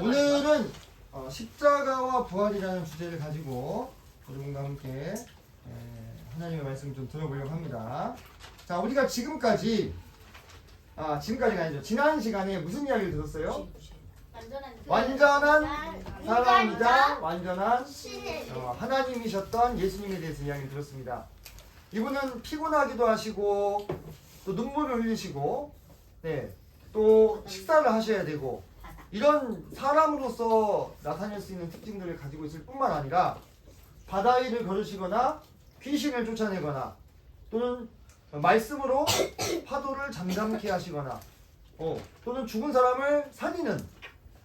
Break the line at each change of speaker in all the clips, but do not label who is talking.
오늘은 십자가와 부활이라는 주제를 가지고 여러분과 함께 하나님의 말씀을 좀 들어보려고 합니다. 자, 우리가 지금까지가 아니죠. 지난 시간에 무슨 이야기를 들었어요? 완전한 사람이자 완전한 하나님이셨던 예수님에 대해서 이야기를 들었습니다. 이분은 피곤하기도 하시고 또 눈물을 흘리시고 또 식사를 하셔야 되고 이런 사람으로서 나타낼 수 있는 특징들을 가지고 있을 뿐만 아니라 바다 위를 걸으시거나 귀신을 쫓아내거나 또는 말씀으로 파도를 잠잠케 하시거나 또는 죽은 사람을 살리는,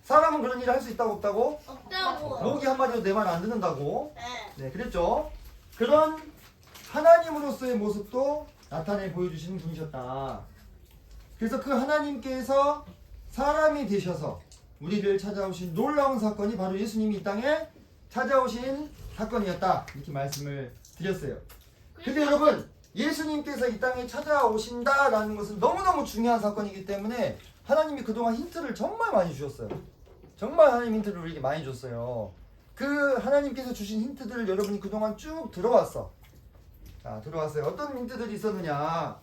사람은 그런 일을 할 수 있다고 없다고?
없다고.
모기 한 마리도 내 말 안 듣는다고? 네, 그랬죠. 그런 하나님으로서의 모습도 나타내 보여주시는 분이셨다. 그래서 그 하나님께서 사람이 되셔서 우리를 찾아오신 놀라운 사건이 바로 예수님이 이 땅에 찾아오신 사건이었다, 이렇게 말씀을 드렸어요. 근데 여러분, 예수님께서 이 땅에 찾아오신다라는 것은 너무너무 중요한 사건이기 때문에 하나님이 그동안 힌트를 정말 많이 주셨어요. 정말 하나님 힌트를 우리에게 많이 줬어요. 그 하나님께서 주신 힌트들을 여러분이 그동안 쭉 들어왔어. 자, 들어왔어요. 어떤 힌트들이 있었느냐.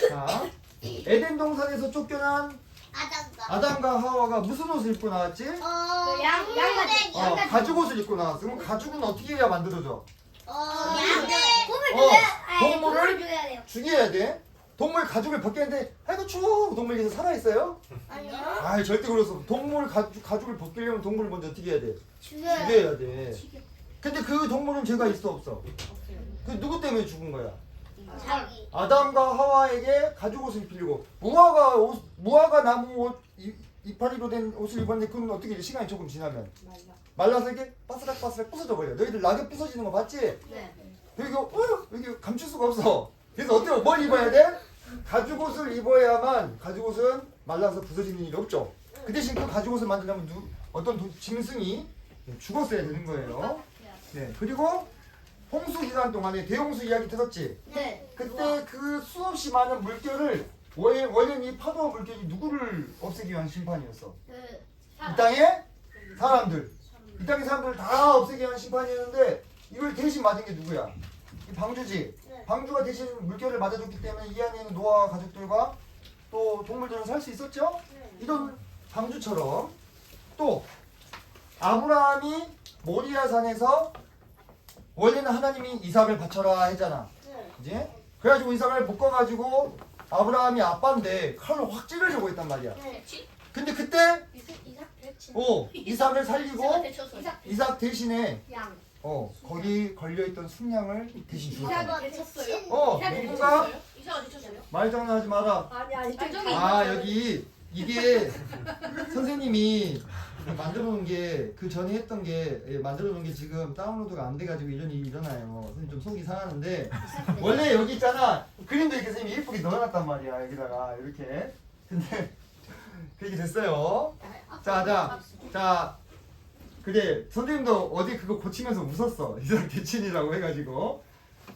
자, 에덴 동산에서 쫓겨난 아담과 하와가 무슨 옷을 입고 나왔지?
양가지.
가죽 옷을 입고 나왔어. 그럼 가죽은 어떻게 해야 만들어져? 동물을
줘야 돼요.
죽여야 돼. 동물 가죽을 벗겼는데 아이고 추워, 동물이 계속 살아있어요?
아니요.
아이, 절대 그래서 동물 가죽을 벗기려면 동물을 먼저 어떻게 해야 돼?
죽여야
죽여야 돼. 근데 그 동물은 죄가 있어 없어? 그 누구 때문에 죽은 거야?
자기.
아담과 하와에게 가죽 옷을 입히려고 무화과 나무 옷 이파리로 된 옷을 입었는데 그건 어떻게 해? 시간이 조금 지나면 말라서 이게 바스락바스락 부서져 버려. 너희들 낙엽 부서지는 거 봤지?
네.
여기 감출 수가 없어. 그래서 어때요? 뭘 입어야 돼? 가죽 옷을 입어야만, 가죽 옷은 말라서 부서지는 일이 없죠. 그 대신 그 가죽 옷을 만들려면 어떤 짐승이 죽었어야 되는 거예요. 네. 그리고 홍수 기간 동안에 대홍수 이야기 들었지?
네.
그때 그 수없이 많은 물결을 원래는 이 파도 물결이 누구를 없애기 위한 심판이었어? 이 땅에 사람들. 이 땅의 사람들을 다 없애기 위한 심판이었는데 이걸 대신 맞은 게 누구야? 이 방주지. 방주가 대신 물결을 맞아줬기 때문에 이 안에 있는 노아와 가족들과 또 동물들은 살 수 있었죠? 이런 방주처럼 또 아브라함이 모리아 산에서 원래는 하나님이 이삭을 바쳐라 했잖아. 그지? 그래가지고 이삭을 묶어가지고 아브라함이 아빠인데 칼로 확 찌르려고 했단 말이야. 근데 그때 이삭을 살리고 이삭 대신에 거기 걸려있던 순양을 대신 죽었다. 누군가 말장난하지 마라. 여기 이게 선생님이 만들어 놓은 게 그 전에 했던 게 만들어 놓은 게 지금 다운로드가 안 돼가지고 이런 일이 일어나요. 선생님 좀 속이 상하는데 원래 여기 있잖아, 그림도 이렇게 선생님이 예쁘게 넣어놨단 말이야, 여기다가 이렇게. 근데 그렇게 됐어요. 자 그래, 선생님도 어제 그거 고치면서 웃었어. 이상 대친이라고 해가지고.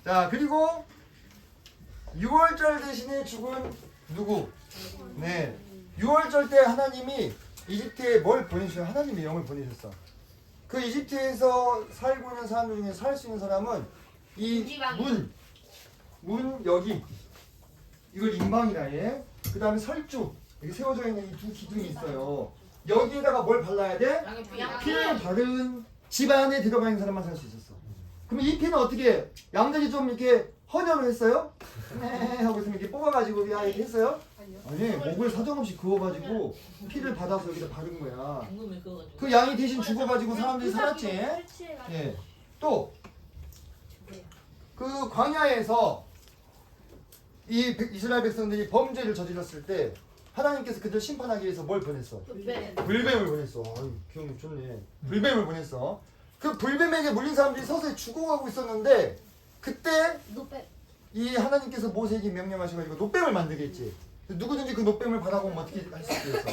자, 그리고 6월절 대신에 죽은 누구? 네, 6월절 때 하나님이 이집트에 뭘 보내주셨어요? 하나님의 영을 보내셨어. 그 이집트에서 살고 있는 사람들 중에 살 수 있는 사람은 이 문 여기 이걸 인방이라 해. 그 다음에 설주, 여기 세워져 있는 이 두 기둥이 있어요. 여기에다가 뭘 발라야 돼? 피를 바른 집안에 들어가 있는 사람만 살 수 있었어. 그럼 이 피는 어떻게 해? 양들이 좀 이렇게 헌혈을 했어요? 네 하고 있으면 이렇게 뽑아가지고 이렇게 했어요? 아니, 목을 사정없이 그어가지고 피를 받아서 여기다 바른 거야. 그 양이 대신 죽어가지고 사람들이 살았지. 예. 또 그 광야에서 이 이스라엘 백성들이 범죄를 저질렀을 때 하나님께서 그들 심판하기 위해서 뭘 보냈어? 불뱀을 보냈어. 아유, 기억력 좋네. 불뱀을 보냈어. 그 불뱀에게 물린 사람들이 서서히 죽어가고 있었는데 그때 이 하나님께서 모세에게 명령하셔가지고 노뱀을 만들게 했지. 누구든지 그 노뱀을 바라보면 어떻게 할 수 있게 했어?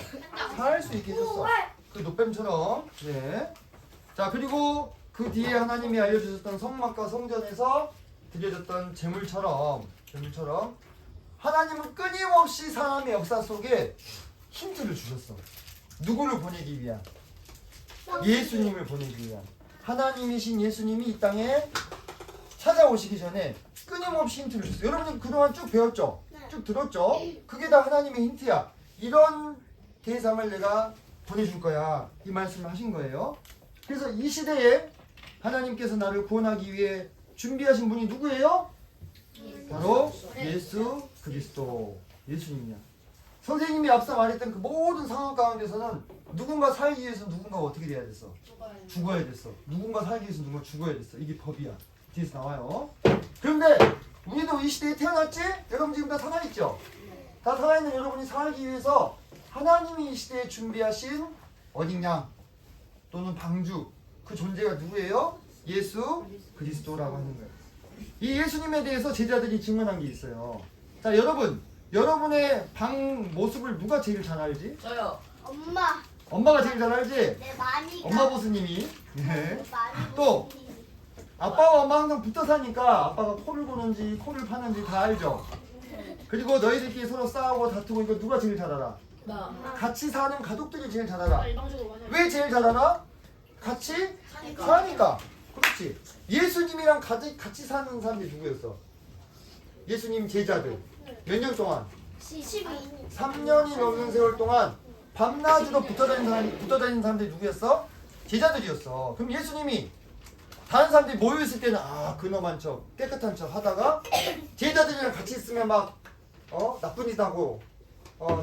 살 수 있게 해줬어. 그 노뱀처럼. 네. 자, 그리고 그 뒤에 하나님이 알려주셨던 성막과 성전에서 드려졌던 제물처럼 하나님은 끊임없이 사람의 역사 속에 힌트를 주셨어. 누구를 보내기 위한? 예수님을 보내기 위한. 하나님이신 예수님이 이 땅에 찾아오시기 전에 끊임없이 힌트를 줬어요. 여러분들 그동안 쭉 배웠죠? 쭉 들었죠? 그게 다 하나님의 힌트야. 이런 대상을 내가 보내줄 거야. 이 말씀을 하신 거예요. 그래서 이 시대에 하나님께서 나를 구원하기 위해 준비하신 분이 누구예요? 바로 예수 그리스도. 예수님이야. 선생님이 앞서 말했던 그 모든 상황 가운데서는 누군가 살기 위해서 누군가가 어떻게 돼야 됐어? 죽어야 됐어. 누군가 살기 위해서 누군가 죽어야 됐어. 이게 법이야. 뒤에서 나와요. 그런데 우리도 이 시대에 태어났지? 여러분 지금 다 살아있죠? 다 살아있는 여러분이 살기 위해서 하나님이 이 시대에 준비하신 어린 양 또는 방주, 그 존재가 누구예요? 예수 그리스도라고 하는 거예요. 이 예수님에 대해서 제자들이 증언한 게 있어요. 자, 여러분의 방 모습을 누가 제일 잘 알지?
저요.
엄마.
엄마가 제일 잘 알지?
내 많이.
엄마 보스님이. 네.
많이.
또 아빠와 엄마 항상 붙어 사니까 아빠가 코를 고는지 코를 파는지 다 알죠? 그리고 너희들끼리 서로 싸우고 다투고 이거 누가 제일 잘 알아?
나.
같이 사는 가족들이 제일 잘 알아.
일방적으로 맞아요.
왜 제일 잘 알아? 같이 사니까. 그렇지. 예수님이랑 같이 사는 사람들이 누구였어? 예수님 제자들. 몇 년 동안?
12년.
3년이 넘는 세월 동안 밤낮으로 붙어 다니는 사람들이 누구였어? 제자들이었어. 그럼 예수님이 다른 사람들이 모여있을 때는 근엄한 척, 깨끗한 척 하다가 제자들이랑 같이 있으면 막 나쁜 짓 하고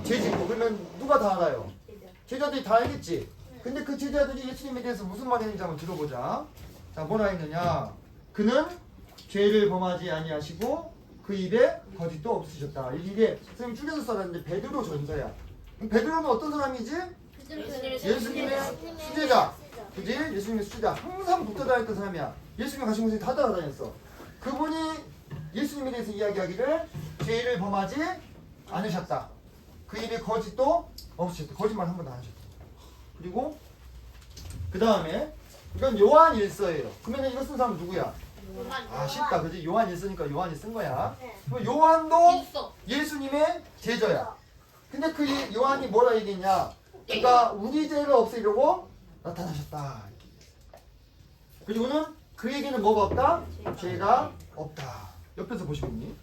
죄 짓고 그러면 누가 다 알아요? 제자들이 다 알겠지? 근데 그 제자들이 예수님에 대해서 무슨 말 했는지 한번 들어보자. 자, 뭐라 했느냐? 그는 죄를 범하지 아니하시고 그 입에 거짓도 없으셨다. 이게 선생님 줄여서 써놨는데 베드로 전서야. 베드로는 어떤 사람이지? 예수님의 수제자. 그지? 예수님의 수제자. 항상 붙어 다녔던 사람이야. 예수님 가신 곳에 다 따라다녔어. 그분이 예수님에 대해서 이야기하기를 죄를 범하지 않으셨다. 그 입에 거짓도 없으셨다. 거짓말 한 번도 안 하셨다. 그리고 그 다음에 이건 요한 일서예요. 그러면 이거 쓴 사람은 누구야? 쉽다. 그지? 요한 일서니까 요한이 쓴 거야. 그럼 요한도 예수님의 제자야. 근데 그 요한이 뭐라 얘기했냐? 그가 우리 죄를 없애려고 나타나셨다. 그리고는 그에게는 뭐가 없다? 죄가 없다. 옆에서 보시겠니?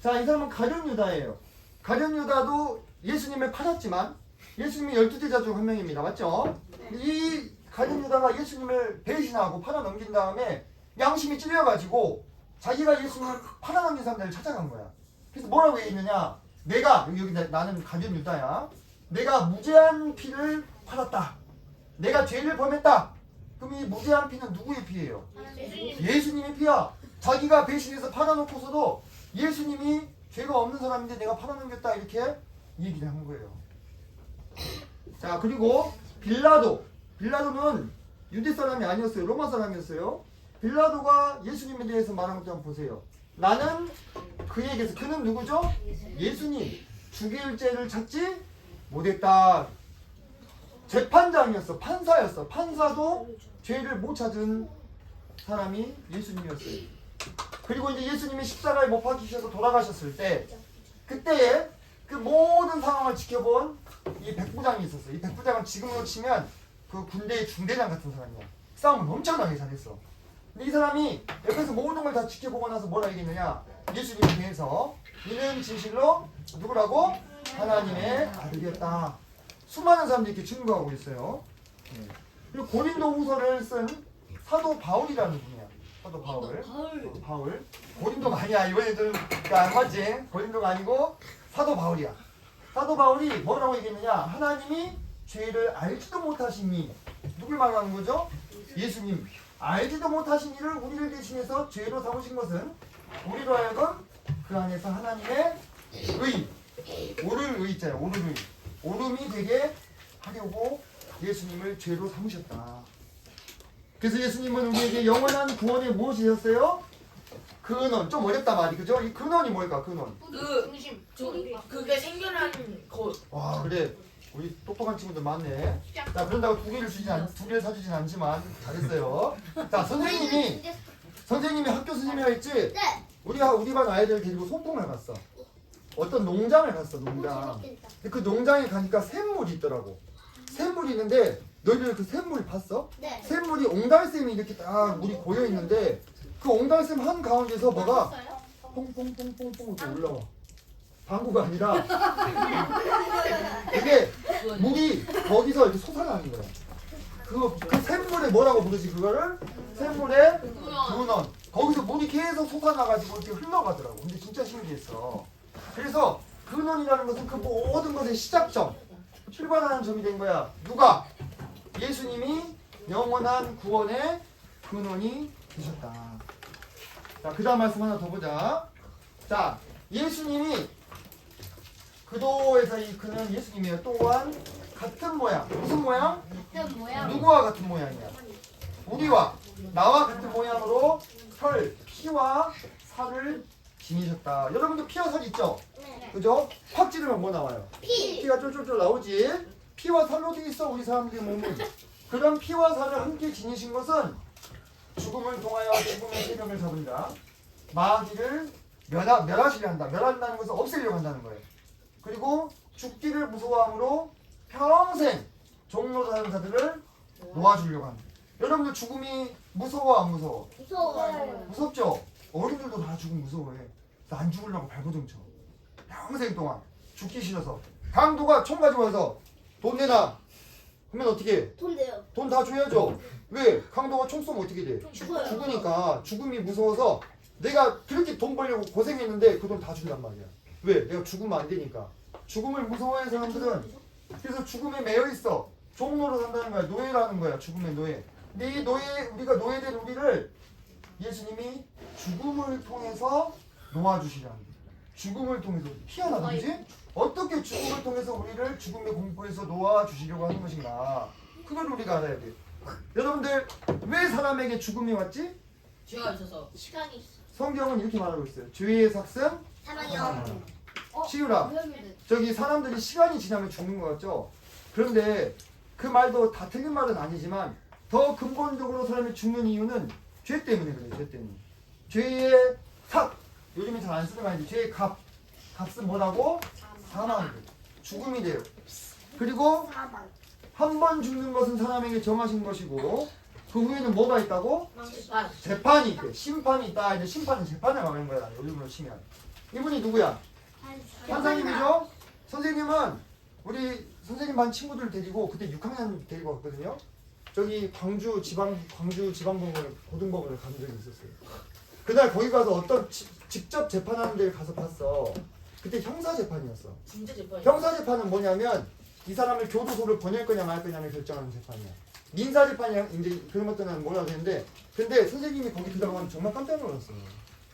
자, 이 사람은 가룟 유다예요. 가룟 유다도 예수님을 팔았지만 예수님이 12제자 중 한 명입니다. 맞죠? 이 가룟 유다가 예수님을 배신하고 팔아넘긴 다음에 양심이 찔려가지고 자기가 예수님을 팔아넘긴 사람들을 찾아간 거야. 그래서 뭐라고 얘기했느냐? 여기 나는 가룟 유다야. 내가 무죄한 피를 팔았다. 내가 죄를 범했다. 그럼 이 무죄한 피는 누구의 피예요? 예수님의 피야. 자기가 배신해서 팔아놓고서도 예수님이 죄가 없는 사람인데 내가 팔아넘겼다 이렇게 얘기를 한 거예요. 자, 그리고 빌라도는 유대 사람이 아니었어요. 로마 사람이었어요. 빌라도가 예수님에 대해서 말한 것도 한번 보세요. 나는 그에게서, 그는 누구죠? 예수님. 죽일 죄를 찾지 못했다. 재판장이었어. 판사였어. 판사도 죄를 못 찾은 사람이 예수님이었어요. 그리고 이제 예수님이 십자가에 못 박히셔서 돌아가셨을 때 그때에 그 모든 상황을 지켜본 이 백부장이 있었어요. 이 백부장은 지금으로 치면 그 군대의 중대장 같은 사람이야. 싸움을 엄청나게 잘했어. 근데 이 사람이 옆에서 모든 걸 다 지켜보고 나서 뭐라 얘기했느냐? 예수님에 대해서 이는 진실로 누구라고? 하나님의 아들이었다. 수많은 사람들이 이렇게 증거하고 있어요. 그리고 고린도 후서를 쓴 사도 바울이라는 분이야. 사도 바울. 고린도가 아니야. 이번에 좀 맞지? 고린도가 아니고 사도 바울이야. 사도 바울이 뭐라고 얘기했느냐? 하나님이 죄를 알지도 못하신 이, 누굴 말하는 거죠? 예수님. 알지도 못하신 이를 우리를 대신해서 죄로 삼으신 것은 우리로 하여금 그 안에서 하나님의 오를 의자야. 오름이 되게 하려고 예수님을 죄로 삼으셨다. 그래서 예수님은 우리에게 영원한 구원에 무엇이셨어요? 근원. 좀 어렵다 말이, 그죠? 이 근원이 뭘까? 근원.
그게 생겨난 것.
와, 그래. 우리 똑똑한 친구들 많네. 자, 그런다고 두 개를 사주진 않지만 잘했어요. 자, 선생님이 학교 선생님이라 했지?
네.
우리 반 아이들 데리고 소풍을 갔어. 어떤 농장을 갔어. 농장. 근데 그 농장에 가니까 샘물이 있더라고. 샘물이 있는데 너희들 그 샘물 봤어? 옹달샘이 이렇게 딱 물이 고여 있는데 그 옹달샘 한 가운데서 뭐가 퐁퐁퐁퐁퐁 이렇게 올라와. 방구가 아니라 이게 물이 거기서 이렇게 솟아나는 거야. 그 샘물에 뭐라고 부르지 그거를? 샘물의 근원. 거기서 물이 계속 솟아나가지고 이렇게 흘러가더라고. 근데 진짜 신기했어. 그래서 근원이라는 것은 그 모든 것의 시작점, 출발하는 점이 된 거야. 누가? 예수님이 영원한 구원의 근원이 되셨다. 자, 그 다음 말씀 하나 더 보자. 자, 예수님이 그도에서 이 그는 예수님이에요. 또한 같은 모양. 무슨 모양?
같은 모양.
누구와 같은 모양이야? 우리와 나와 같은 모양으로 혈, 피와 살을 지니셨다. 여러분도 피와 살 있죠?
네.
그죠? 확 찌르면 뭐 나와요?
피.
피가 쫄쫄쫄 나오지. 피와 살이 어디 있어? 우리 사람들의 몸은. 그런 피와 살을 함께 지니신 것은 죽음을 통하여 죽음의 세력을 잡은다. 마귀를 멸하시려 한다. 멸한다는 것은 없애려고 한다는 거예요. 그리고 죽기를 무서워함으로 평생 종로로 사는 자들을 놓아주려고 합니다. 여러분들 죽음이 무서워 안 무서워?
무서워요.
무섭죠? 어른들도 다 죽음 무서워해. 그래서 안 죽으려고 발버둥 쳐. 평생 동안 죽기 싫어서. 강도가 총 가지고 와서 돈 내놔. 그러면 어떻게 해?
돈 내요.
돈 다 줘야죠. 왜? 강도가 총 쏘면 어떻게 돼?
죽어요.
죽으니까 죽음이 무서워서 내가 그렇게 돈 벌려고 고생했는데 그 돈 다 준단 말이야. 왜? 내가 죽으면 안 되니까. 죽음을 무서워해 사람들은. 그래서 죽음에 매여 있어. 종로로 산다는 거야. 노예라는 거야. 죽음의 노예. 근데 이 노예, 우리가 노예된 우리를 예수님이 죽음을 통해서 놓아주시라는 거야. 죽음을 통해서. 희한하다, 그지? 어떻게 죽음을 통해서 우리를 죽음의 공포에서 놓아주시려고 하는 것인가. 그걸 우리가 알아야 돼. 여러분들, 왜 사람에게 죽음이 왔지?
죄가 있어서.
시간이 있어.
성경은 이렇게 말하고 있어요. 죄의 삭슨,
사랑이요.
치유라. 저기 사람들이 시간이 지나면 죽는 것 같죠? 그런데 그 말도 다 틀린 말은 아니지만 더 근본적으로 사람이 죽는 이유는 죄 때문에 그래요. 죄 때문에. 죄의 삭. 요즘에 잘 안 쓰는 말인데 죄의 값. 값은 뭐라고? 사망이 돼요. 죽음이 돼요. 그리고
사방.
한 번 죽는 것은 사람에게 정하신 것이고 그 후에는 뭐가 있다고?
아,
재판이 있대. 심판이 있다. 이제 심판은 재판에 가는 거야. 요즘으로 치면. 이분이 누구야? 판사님이죠? 선생님은 우리 선생님 반 친구들 데리고 그때 6학년 데리고 갔거든요. 저기 광주 지방법원 고등법원을 간 적이 있었어요. 그날 거기 가서 어떤 직접 재판하는 데를 가서 봤어. 그때 형사 재판이었어.
진짜 재판이.
형사 재판은 뭐냐면 이 사람을 교도소를 보낼 거냐 말 거냐를 결정하는 재판이야. 민사 재판이야. 이제 그런 것들은 몰라도 되는데 근데 선생님이 거기 들어가면 정말 깜짝 놀랐어요.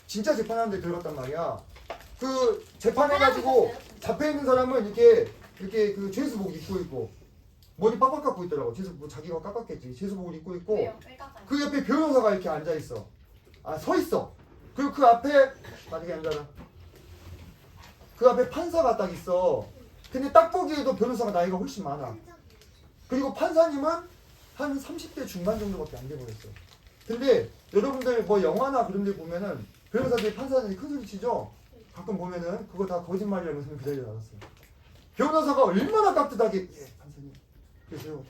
진짜 재판하는 데 들어갔단 말이야. 그 재판해가지고 잡혀 있는 사람은 이렇게 그 죄수복 입고 있고 머리 빡빡 깎고 있더라고. 죄수복 자기가 깎았겠지. 죄수복을 입고 있고 그 옆에 변호사가 이렇게 앉아 있어. 아, 서 있어. 그리고 그 앞에 빠르게 앉아라. 그 앞에 판사가 딱 있어. 근데 딱 보기에도 변호사가 나이가 훨씬 많아. 그리고 판사님은 한 30대 중반 정도밖에 안 돼 보였어. 근데 여러분들 뭐 영화나 그런 데 보면은 변호사들이 판사들이 큰 소리 치죠? 가끔 보면은 그거 다 거짓말이라면서 기다려 나갔어요. 변호사가 얼마나 깍듯하게 예 판사님 계세요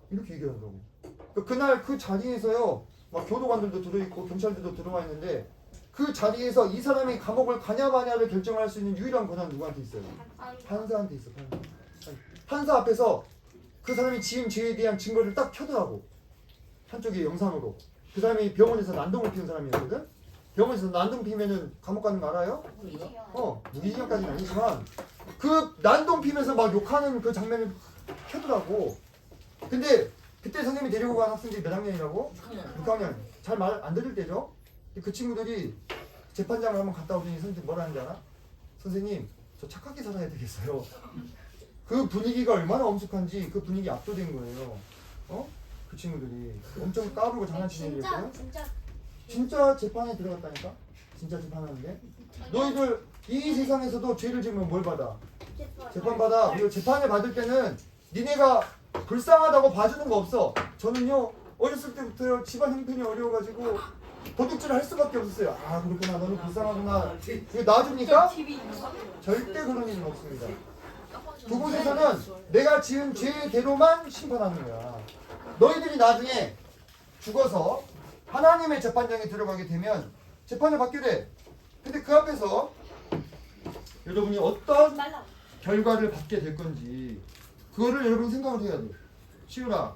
이렇게 얘기하더라고. 그날 그 자리에서요 막 교도관들도 들어있고 경찰들도 들어와 있는데 그 자리에서 이 사람이 감옥을 가냐 마냐를 결정할 수 있는 유일한 권한은 누구한테 있어요? 판사한테 있어. 판사 앞에서 그 사람이 지은 죄에 대한 증거를 딱 켜더라고. 한쪽에 영상으로. 그 사람이 병원에서 난동을 피운 사람이었거든. 병원에서 난동 피면은 감옥 가는 거 알아요? 무기징역까지는 아니지만 그 난동 피면서 막 욕하는 그 장면을 켜더라고. 근데 그때 선생님이 데리고 간 학생들이 몇 학년이라고? 6학년. 잘 말 안 들을 때죠? 그 친구들이 재판장을 한번 갔다 오더니 선생님 뭐라 하는지 알아? 선생님 저 착하게 살아야 되겠어요. 그 분위기가 얼마나 엄숙한지 그 분위기에 압도된 거예요. 어? 그 친구들이 엄청 까불고 장난치는 애들이었거든. 진짜 재판에 들어갔다니까? 진짜 재판하는데? 너희들 이 세상에서도 죄를 지으면 뭘 받아? 재판받아. 그리고 재판을 받을 때는 니네가 불쌍하다고 봐주는 거 없어. 저는요 어렸을 때부터요 집안 형편이 어려워가지고 도둑질을 할 수밖에 없었어요. 아 그렇구나 너는 불쌍하구나. 이거 놔줍니까? 절대 그런 일은 없습니다. 그곳에서는 내가 지은 죄대로만 심판하는 거야. 너희들이 나중에 죽어서 하나님의 재판장에 들어가게 되면 재판을 받게 돼. 근데 그 앞에서 여러분이 어떤 결과를 받게 될 건지 그거를 여러분이 생각을 해야 돼. 시우라,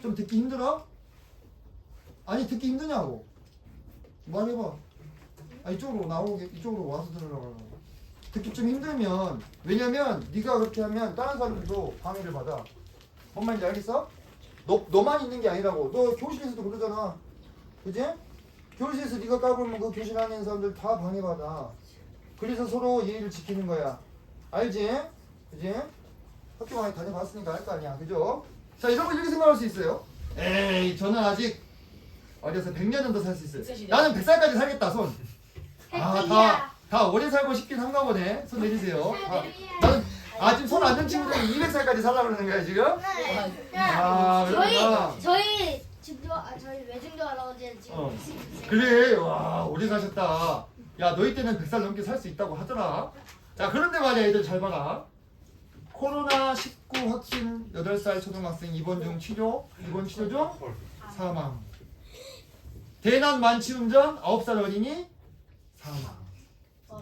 좀 듣기 힘들어? 아니 듣기 힘드냐고 말해봐. 이쪽으로 나오게, 이쪽으로 와서 들으라고. 듣기 좀 힘들면, 왜냐면 네가 그렇게 하면 다른 사람들도 방해를 받아. 뭔 말인지 알겠어? 너만 있는 게 아니라고. 너 교실에서도 그러잖아, 그지? 교실에서 네가 까불면 그 교실 안에 있는 사람들 다 방해받아. 그래서 서로 예의를 지키는 거야. 알지? 그지? 학교 많이 다녀봤으니까 알 거 아니야, 그죠? 자, 여러분 이렇게 생각할 수 있어요. 에이, 저는 아직 어려서 100년은 더 살 수 있어요. 나는 100살까지 살겠다, 손. 다 오래 살고 싶긴 한가 보네. 손 내리세요. 나는 지금 손 안 든 친구들이 200살까지 살라고 그러는 거야, 지금? 그러구나.
저희 외증도 할아버지 지금
그래, 와, 오래 사셨다. 야, 너희 때는 100살 넘게 살 수 있다고 하더라. 자, 그런데 말이야, 애들 잘 봐라. 코로나19 확진 8살 초등학생 입원 중 치료 중 사망. 대난 만취 운전 9살 어린이 사망.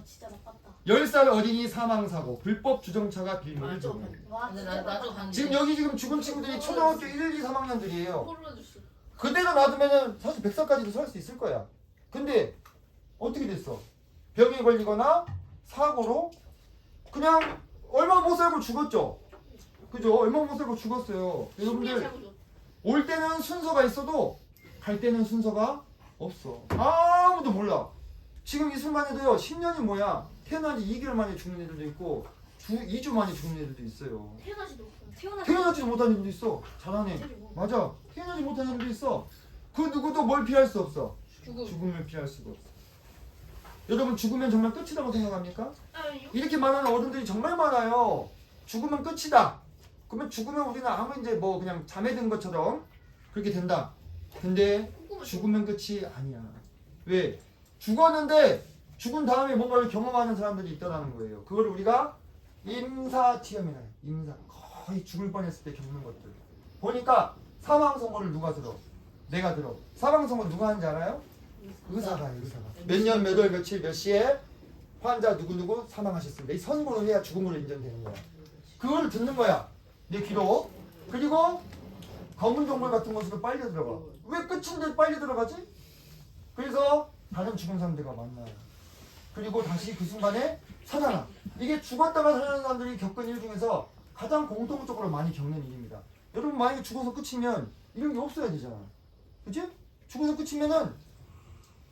진짜 나빴다.
10살 어린이 사망 사고, 불법 주정차가 빌미를 줬네.
근데 나도 간.
지금 여기 지금 죽은 친구들이 초등학교 1, 2, 3학년들이에요. 그대로 놔두면은 사실 100살까지도 살 수 있을 거야. 근데 어떻게 됐어? 병에 걸리거나 사고로 그냥 얼마 못 살고 죽었죠. 그죠? 얼마 못 살고 죽었어요. 여러분들 올 때는 순서가 있어도 갈 때는 순서가 없어. 아무도 몰라. 지금 이 순간에도요, 10년이 뭐야? 태어난 지 2개월 만에 죽는 애들도 있고 2주 만에 죽는 애들도 있어요. 태어나지도 못한 애들도 있어. 잘하네. 맞아. 태어나지 못한 애들도 있어. 그 누구도 뭘 피할 수 없어. 죽음을 피할 수가 없어. 여러분, 죽으면 정말 끝이라고 생각합니까? 이렇게 말하는 어른들이 정말 많아요. 죽으면 끝이다. 그러면 죽으면 우리는 아무 이제 뭐 그냥 잠에 든 것처럼 그렇게 된다. 근데 죽으면 끝이 아니야. 왜? 죽었는데 죽은 다음에 뭔가를 경험하는 사람들이 있다는 거예요. 그걸 우리가 임사체험이라 해요. 임사. 거의 죽을 뻔했을 때 겪는 것들. 보니까 사망 선고를 누가 들어? 내가 들어. 사망 선고 누가 하는지 알아요? 의사가. 몇 년, 몇 월, 며칠, 몇 시에 환자 누구누구 사망하셨습니다. 이 선고를 해야 죽음으로 인정되는 거야. 그걸 듣는 거야. 내 귀로. 그리고 검은 동굴 같은 곳으로 빨리 들어가. 왜 끝인데 빨리 들어가지? 그래서 다른 죽은 사람들과 만나요. 그리고 다시 그 순간에 살아나. 이게 죽었다가 살아나는 사람들이 겪은 일 중에서 가장 공통적으로 많이 겪는 일입니다. 여러분, 만약에 죽어서 끝이면 이런 게 없어야 되잖아. 그치? 죽어서 끝이면은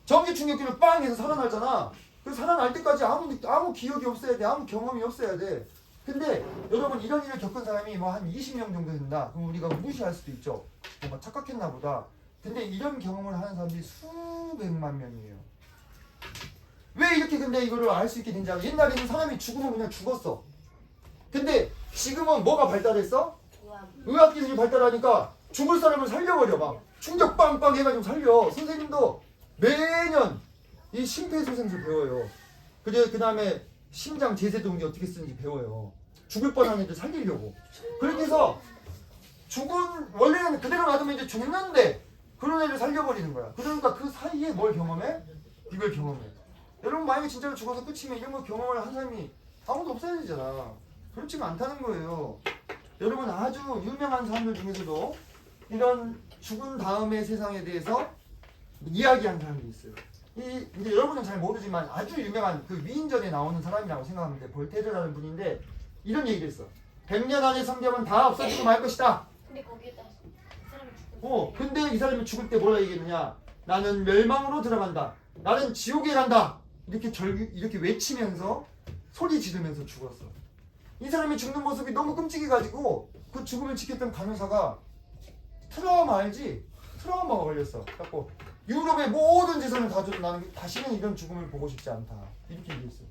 전기 충격기를 빵 해서 살아나잖아. 그 살아날 때까지 아무 기억이 없어야 돼. 아무 경험이 없어야 돼. 근데 여러분, 이런 일을 겪은 사람이 뭐 한 20명 정도 된다. 그럼 우리가 무시할 수도 있죠. 뭔가 착각했나 보다. 근데 이런 경험을 하는 사람들이 수백만 명이에요. 왜 이렇게 근데 이거를 알 수 있게 된지 알아? 옛날에는 사람이 죽으면 그냥 죽었어. 근데 지금은 뭐가 발달했어? 의학기술이 발달하니까 죽을 사람을 살려버려. 막 충격 빵빵 해가지고 살려. 선생님도 매년 이 심폐소생술 배워요. 그 다음에 심장 제세동기 어떻게 쓰는지 배워요. 죽을 뻔한 애들 살리려고. 그렇게 해서 원래는 그대로 놔두면 이제 죽는데 그런 애를 살려버리는 거야. 그러니까 그 사이에 뭘 경험해? 이걸 경험해. 여러분, 만약에 진짜로 죽어서 끝이면 이런 거 경험을 한 사람이 아무도 없어야 되잖아. 그렇지가 않다는 거예요. 여러분, 아주 유명한 사람들 중에서도 이런 죽은 다음의 세상에 대해서 이야기하는 사람들이 있어요. 이제 여러분은 잘 모르지만 아주 유명한 그 위인전에 나오는 사람이라고 생각하면 돼. 볼테르라는 분인데 이런 얘기를 했어. 100년 안에 성경은 다 없어지고 말 것이다.
근데 거기에다 사람이 죽고.
근데 이 사람이 죽을 때 뭐라 얘기했느냐? 나는 멸망으로 들어간다. 나는 지옥에 간다. 이렇게 외치면서 소리 지르면서 죽었어. 이 사람이 죽는 모습이 너무 끔찍해가지고 그 죽음을 지켰던 간호사가 트라우마 알지? 트라우마가 걸렸어. 그래갖고 유럽의 모든 재산을 다 줘도 나는 다시는 이런 죽음을 보고 싶지 않다. 이렇게 얘기했어.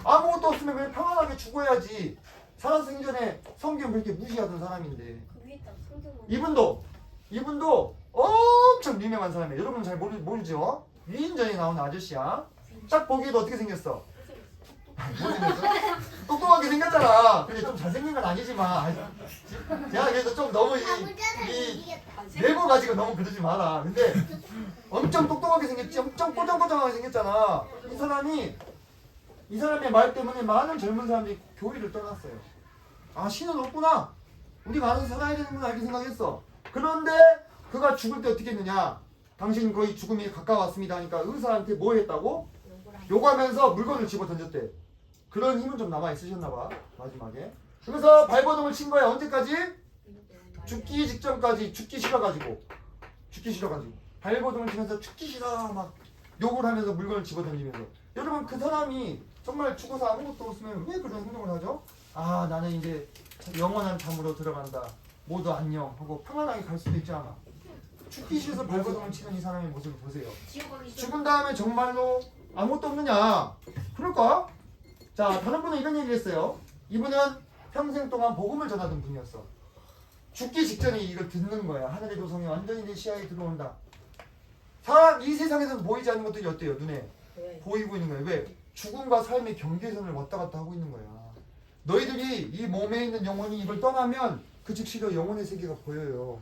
아무것도 없으면 그냥 평안하게 죽어야지. 살아서 생전에 성경 그렇게 무시하던 사람인데.
그 위에다 성경.
이분도 엄청 유명한 사람이에요. 여러분 잘 모르죠? 위인전에 나오는 아저씨야. 딱 보기에도 어떻게 생겼어? 모르겠어. 똑똑하게 생겼잖아. 근데 좀 잘생긴 건 아니지만 제가 그래도 좀 너무 이 내고 가지고 너무 그러지 마라. 근데 엄청 똑똑하게 생겼지. 엄청 꼬정꼬정하게 생겼잖아. 이 사람의 말 때문에 많은 젊은 사람들이 교회를 떠났어요. 아, 신은 없구나. 우리가 알아서 살아야 되는구나 이렇게 생각했어. 그런데 그가 죽을 때 어떻게 했느냐. 당신 거의 죽음이 가까웠습니다 하니까 의사한테 뭐 했다고? 요구하면서 물건을 집어 던졌대. 그런 힘은 좀 남아있으셨나봐 마지막에. 그래서 발버둥을 친 거야. 언제까지? 죽기 직전까지. 죽기 싫어가지고 발버둥을 치면서 죽기 싫어 막 욕을 하면서 물건을 집어 던지면서. 여러분 그 사람이 정말 죽어서 아무것도 없으면 왜 그런 행동을 하죠? 아, 나는 이제 영원한 잠으로 들어간다. 모두 안녕 하고 평안하게 갈 수도 있지 않아. 죽기 싫어서 발버둥을 치는 이 사람의 모습을 보세요. 죽은 다음에 정말로 아무것도 없느냐? 그럴까? 자, 다른 분은 이런 얘기를 했어요. 이분은 평생 동안 복음을 전하던 분이었어. 죽기 직전에 이걸 듣는 거야. 하늘의 조성이 완전히 내 시야에 들어온다. 사람 이 세상에서는 보이지 않는 것들이 어때요? 눈에 보이고 있는 거예요. 왜? 죽음과 삶의 경계선을 왔다 갔다 하고 있는 거야. 너희들이 이 몸에 있는 영혼이 이걸 떠나면 그 즉시로 영혼의 세계가 보여요.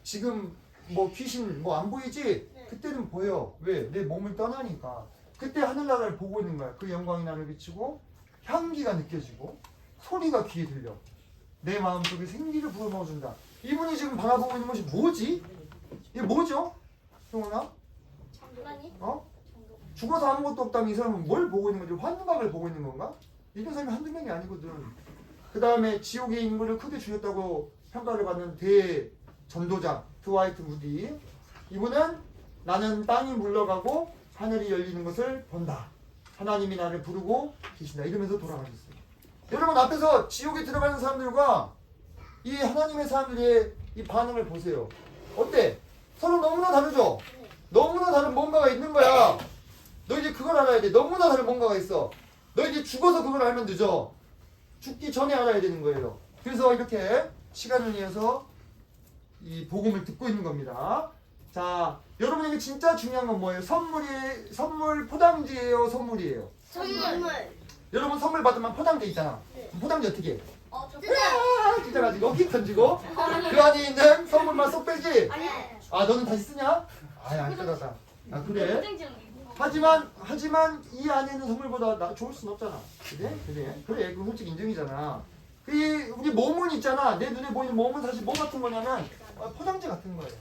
지금 뭐 귀신 뭐 안 보이지? 그때는 보여. 왜? 내 몸을 떠나니까. 그때 하늘나라를 보고 있는 거야. 그 영광이 나를 비추고 향기가 느껴지고 소리가 귀에 들려. 내 마음속에 생기를 불어넣어준다. 이분이 지금 바라보고 있는 것이 뭐지? 이게 뭐죠? 형아?
장난이?
어? 죽어서 아무것도 없다면 이 사람은 뭘 보고 있는 거지? 환각을 보고 있는 건가? 이런 사람이 한두 명이 아니거든. 그 다음에 지옥의 인물을 크게 죽였다고 평가를 받는 대전도자 드와이트 무디. 이분은 나는 땅이 물러가고 하늘이 열리는 것을 본다. 하나님이 나를 부르고 계신다. 이러면서 돌아가셨어요. 여러분 앞에서 지옥에 들어가는 사람들과 이 하나님의 사람들의 이 반응을 보세요. 어때? 서로 너무나 다르죠? 너무나 다른 뭔가가 있는 거야. 너 이제 그걸 알아야 돼. 너무나 다른 뭔가가 있어. 너 이제 죽어서 그걸 알면 늦어. 죽기 전에 알아야 되는 거예요. 그래서 이렇게 시간을 내서 이 복음을 듣고 있는 겁니다. 자, 여러분에게 진짜 중요한 건 뭐예요? 선물 포장지예요? 선물이에요?
선물.
여러분 선물 받으면 포장지 있잖아.
네.
포장지 어떻게 해?
뜯어.
찢어가지고 휙 던지고 그 안에 있는 선물만 쏙 빼지?
아니.
아, 너는 다시 쓰냐? 아예 안 뜯었다. 아, 그래? 하지만 이 안에 있는 선물보다 좋을 순 없잖아. 그래, 그거 솔직히 인정이잖아. 우리 몸은 있잖아. 내 눈에 보이는 몸은 사실 뭐 같은 거냐면 포장지 같은 거예요.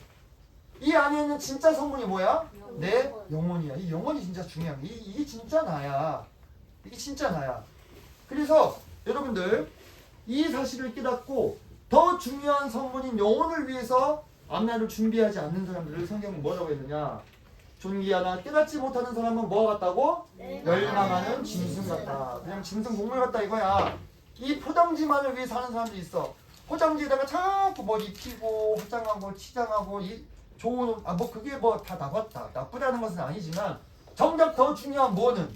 이 안에 있는 진짜 선물이 뭐야? 내 영혼이야. 이 영혼이 진짜 중요한 거야. 이게 진짜 나야. 이게 진짜 나야. 그래서 여러분들 이 사실을 깨닫고 더 중요한 선물인 영혼을 위해서 앞날을 준비하지 않는 사람들을 성경은 뭐라고 했느냐? 존귀하나 깨닫지 못하는 사람은 뭐가 같다고? 멸망하는 짐승 같다. 그냥 짐승 동물 같다 이거야. 이 포장지만을 위해 사는 사람들이 있어. 포장지에다가 자꾸 뭐 입히고 화장하고 치장하고 좋은 뭐 그게 뭐 다 나쁘다는 것은 아니지만 정작 더 중요한 뭐는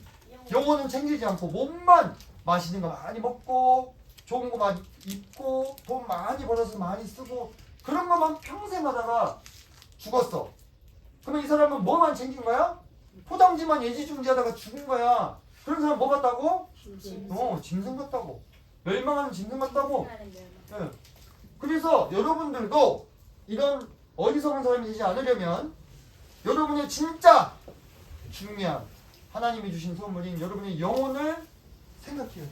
영혼은 챙기지 않고 몸만 맛있는 거 많이 먹고 좋은 거 많이 입고 돈 많이 벌어서 많이 쓰고 그런 것만 평생 하다가 죽었어. 그러면 이 사람은 뭐만 챙긴 거야? 포장지만 예지중지하다가 죽은 거야. 그런 사람 뭐 같다고? 짐승 같다고. 멸망하는 짐승 같다고. 네. 그래서 여러분들도 이런 어리석은 사람이 되지 않으려면 여러분의 진짜 중요한 하나님이 주신 선물인 여러분의 영혼을 생각해요.